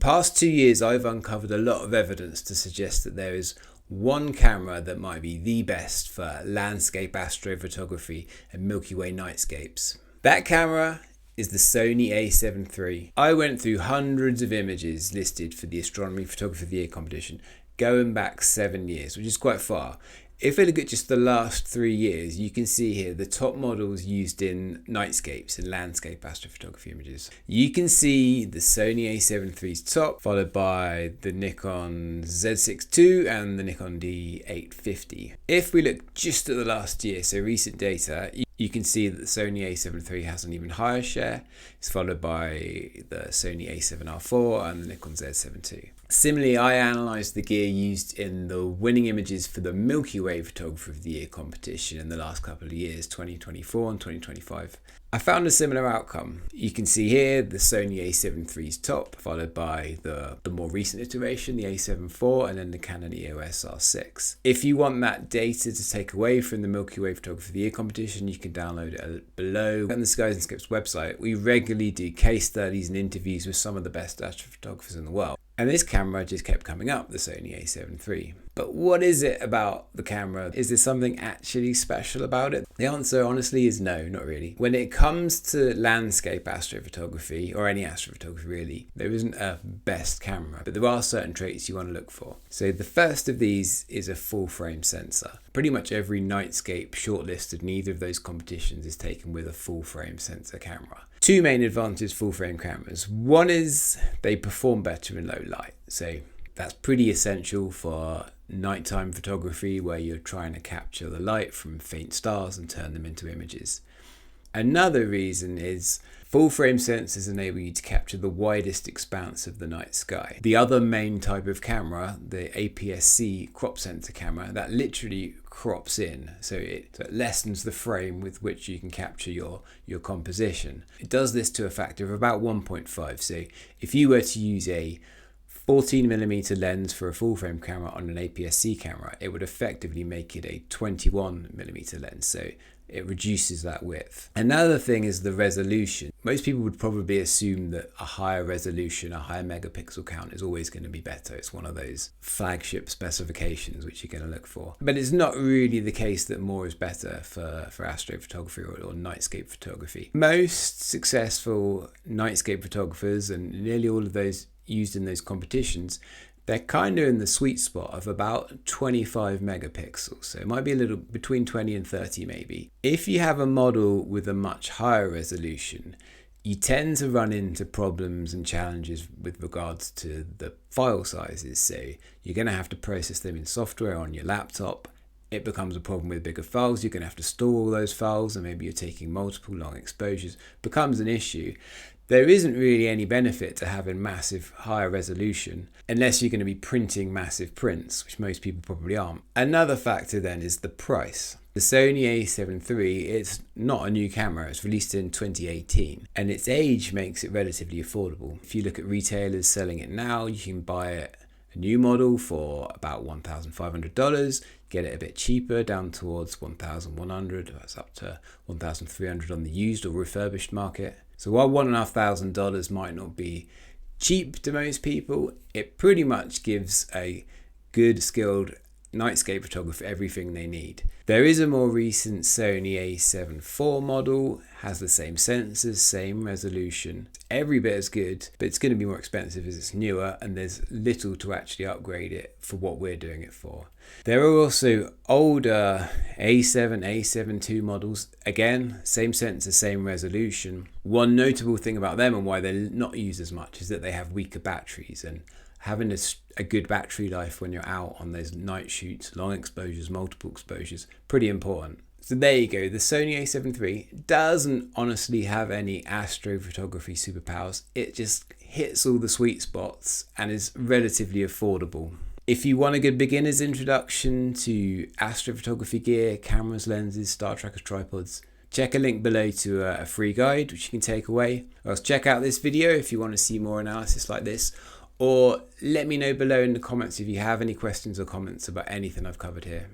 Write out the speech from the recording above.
past 2 years, I've uncovered a lot of evidence to suggest that there is one camera that might be the best for landscape astrophotography and Milky Way nightscapes. That camera is the Sony A7 III. I went through hundreds of images listed for the Astronomy Photography of the Year competition, going back 7 years, which is quite far. If we look at just the last 3 years, you can see here the top models used in nightscapes and landscape astrophotography images. You can see the Sony A7 III's top, followed by the Nikon Z6 II and the Nikon D850. If we look just at the last year, so recent data, you can see that the Sony A7 III has an even higher share. It's followed by the Sony A7 R IV and the Nikon Z7 II. Similarly, I analysed the gear used in the winning images for the Milky Way Photography of the Year competition in the last couple of years, 2024 and 2025. I found a similar outcome. You can see here the Sony A7 III's top, followed by the more recent iteration, the A7 IV, and then the Canon EOS R6. If you want that data to take away from the Milky Way Photography of the Year competition, you can download it below. On the Saiz and Skips website, we regularly do case studies and interviews with some of the best astrophotographers in the world. And this camera just kept coming up, the Sony A7 III. But what is it about the camera? Is there something actually special about it? The answer, honestly, is no, not really. When it comes to landscape astrophotography, or any astrophotography really, there isn't a best camera, but there are certain traits you want to look for. So the first of these is a full frame sensor. Pretty much every nightscape shortlisted in either of those competitions is taken with a full frame sensor camera. Two main advantages full frame cameras. One is they perform better in low light. So that's pretty essential for nighttime photography where you're trying to capture the light from faint stars and turn them into images. Another reason is full frame sensors enable you to capture the widest expanse of the night sky. The other main type of camera, the APS-C crop sensor camera, that literally crops in, so it lessens the frame with which you can capture your composition. It does this to a factor of about 1.5. So if you were to use a 14mm lens for a full frame camera on an APS-C camera, it would effectively make it a 21mm lens. So it reduces that width. Another thing is the resolution. Most people would probably assume that a higher resolution, a higher megapixel count is always going to be better. It's one of those flagship specifications which you're going to look for. But it's not really the case that more is better for astrophotography or nightscape photography. Most successful nightscape photographers, and nearly all of those used in those competitions, they're kind of in the sweet spot of about 25 megapixels. So it might be a little between 20 and 30 maybe. If you have a model with a much higher resolution, you tend to run into problems and challenges with regards to the file sizes. So you're going to have to process them in software on your laptop. It becomes a problem with bigger files. You're going to have to store all those files, and maybe you're taking multiple long exposures. Becomes an issue. There isn't really any benefit to having massive higher resolution unless you're going to be printing massive prints, which most people probably aren't. Another factor then is the price. The Sony A7 III, it's not a new camera. It's released in 2018, and its age makes it relatively affordable. If you look at retailers selling it now, you can buy it a new model for about $1,500, get it a bit cheaper down towards $1,100, that's up to $1,300 on the used or refurbished market. So while $1,500 might not be cheap to most people, it pretty much gives a good skilled nightscape photographer everything they need. There is a more recent Sony A7 IV model, has the same sensors, same resolution, every bit as good, but it's going to be more expensive as it's newer, and there's little to actually upgrade it for what we're doing it for. There are also older A7, A7 II models, again, same sensor, same resolution. One notable thing about them and why they're not used as much is that they have weaker batteries, and having a good battery life when you're out on those night shoots, long exposures, multiple exposures, pretty important. So there you go, the Sony A7 III doesn't honestly have any astrophotography superpowers. It just hits all the sweet spots and is relatively affordable. If you want a good beginner's introduction to astrophotography gear, cameras, lenses, star trackers, tripods, check a link below to a free guide which you can take away. Or else check out this video if you want to see more analysis like this. Or let me know below in the comments if you have any questions or comments about anything I've covered here.